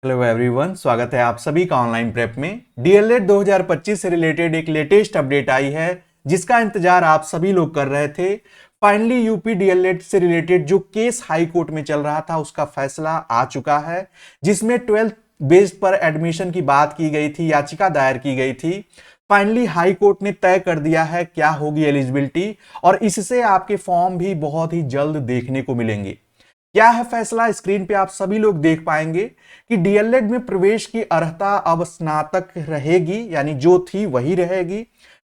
Hello everyone, स्वागत है आप सभी का ऑनलाइन प्रेप में। डीएलएड 2025 से रिलेटेड एक लेटेस्ट अपडेट आई है जिसका इंतजार आप सभी लोग कर रहे थे। फाइनली यूपी डीएलएड से रिलेटेड जो केस हाई कोर्ट में चल रहा था उसका फैसला आ चुका है, जिसमें 12th बेस्ड पर एडमिशन की बात की गई थी, याचिका दायर की गई थी। फाइनली हाई कोर्ट ने तय कर दिया है क्या होगी एलिजिबिलिटी, और इससे आपके फॉर्म भी बहुत ही जल्द देखने को मिलेंगे। क्या है फैसला, स्क्रीन पे आप सभी लोग देख पाएंगे कि डीएलएड में प्रवेश की अर्हता अब स्नातक रहेगी, यानी जो थी वही रहेगी।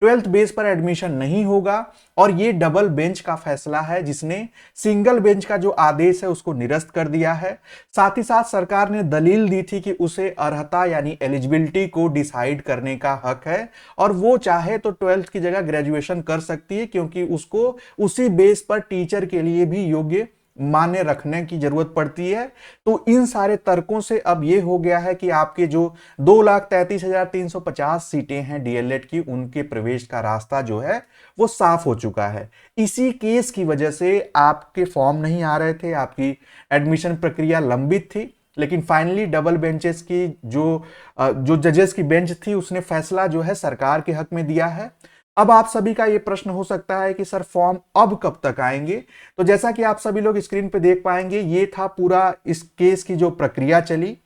12th बेस पर एडमिशन नहीं होगा, और ये डबल बेंच का फैसला है जिसने सिंगल बेंच का जो आदेश है उसको निरस्त कर दिया है। साथ ही साथ सरकार ने दलील दी थी कि उसे अर्हता यानी एलिजिबिलिटी को डिसाइड करने का हक है, और वो चाहे तो 12th की जगह ग्रेजुएशन कर सकती है, क्योंकि उसको उसी बेस पर टीचर के लिए भी योग्य मान्य रखने की जरूरत पड़ती है। तो इन सारे तर्कों से अब यह हो गया है कि आपके जो 2,33,350 सीटें हैं डीएलएड की, उनके प्रवेश का रास्ता जो है वो साफ हो चुका है। इसी केस की वजह से आपके फॉर्म नहीं आ रहे थे, आपकी एडमिशन प्रक्रिया लंबित थी। लेकिन फाइनली डबल बेंचेस की जो जजेस की बेंच थी उसने फैसला जो है सरकार के हक में दिया है। अब आप सभी का यह प्रश्न हो सकता है कि सर फॉर्म अब कब तक आएंगे। तो जैसा कि आप सभी लोग स्क्रीन पे देख पाएंगे, ये था पूरा इस केस की जो प्रक्रिया चली,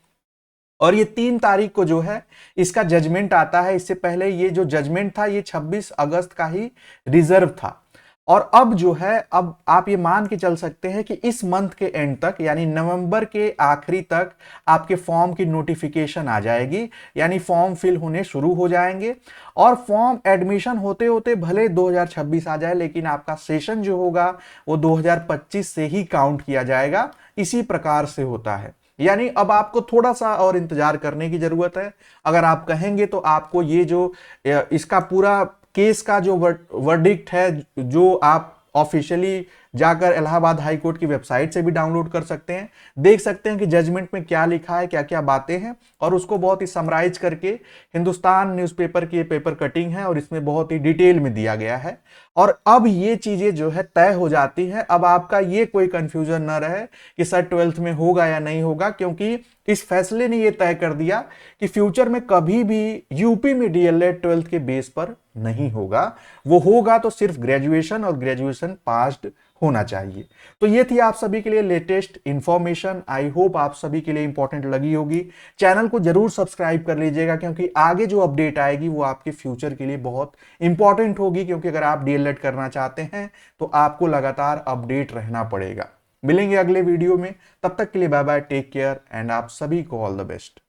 और ये 3 तारीख को जो है इसका जजमेंट आता है। इससे पहले ये जो जजमेंट था ये 26 अगस्त का ही रिजर्व था। और अब जो है, अब आप ये मान के चल सकते हैं कि इस मंथ के एंड तक, यानी नवंबर के आखिरी तक आपके फॉर्म की नोटिफिकेशन आ जाएगी, यानी फॉर्म फिल होने शुरू हो जाएंगे। और फॉर्म एडमिशन होते होते भले 2026 आ जाए, लेकिन आपका सेशन जो होगा वो 2025 से ही काउंट किया जाएगा। इसी प्रकार से होता है, यानी अब आपको थोड़ा सा और इंतजार करने की जरूरत है। अगर आप कहेंगे तो आपको ये जो इसका पूरा केस का जो वर्डिक्ट है, जो आप ऑफिशियली जाकर इलाहाबाद हाई कोर्ट की वेबसाइट से भी डाउनलोड कर सकते हैं, देख सकते हैं कि जजमेंट में क्या लिखा है, क्या क्या बातें हैं, और उसको बहुत ही समराइज करके हिंदुस्तान न्यूज़पेपर की पेपर कटिंग है और इसमें बहुत ही डिटेल में दिया गया है। और अब ये चीजें जो है तय हो जाती है। अब आपका ये कोई कंफ्यूजन ना रहे कि सर 12th में होगा या नहीं होगा, क्योंकि इस फैसले ने यह तय कर दिया कि फ्यूचर में कभी भी यूपी में डीएलएड 12th के बेस पर नहीं होगा। वो होगा तो सिर्फ ग्रेजुएशन, और ग्रेजुएशन पास्ड होना चाहिए। तो ये थी आप सभी के लिए लेटेस्ट इंफॉर्मेशन। आई होप आप सभी के लिए इंपॉर्टेंट लगी होगी। चैनल को जरूर सब्सक्राइब कर लीजिएगा, क्योंकि आगे जो अपडेट आएगी वो आपके फ्यूचर के लिए बहुत इंपॉर्टेंट होगी, क्योंकि अगर आप डीएलएड करना चाहते हैं तो आपको लगातार अपडेट रहना पड़ेगा। मिलेंगे अगले वीडियो में, तब तक के लिए bye bye, take care, and आप सभी को ऑल द बेस्ट।